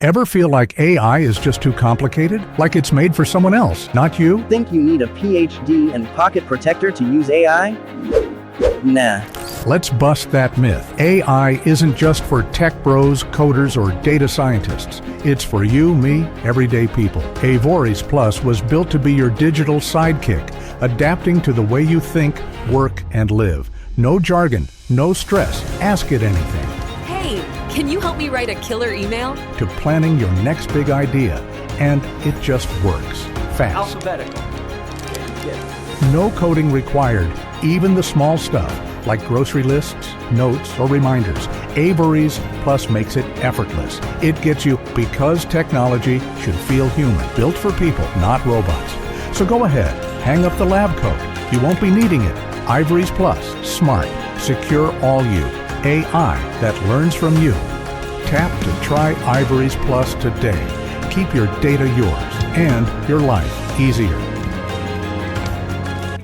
Ever feel like AI is just too complicated? Like it's made for someone else, not you? Think you need a PhD and pocket protector to use AI? Nah. Let's bust that myth. AI isn't just for tech bros, coders, or data scientists. It's for you, me, everyday people. AIvorys Plus was built to be your digital sidekick, adapting to the way you think, work, and live. No jargon, no stress. Ask it anything. Hey, can you help me write a killer email? To planning your next big idea, and it just works. Fast. Alphabetical. No coding required, even the small stuff, like grocery lists, notes, or reminders. AIvorys Plus makes it effortless. It gets you because technology should feel human, built for people, not robots. So go ahead, hang up the lab coat. You won't be needing it. AIvorys Plus, smart, secure all you. AI that learns from you. Tap to try AIvorys Plus today. Keep your data yours and your life easier.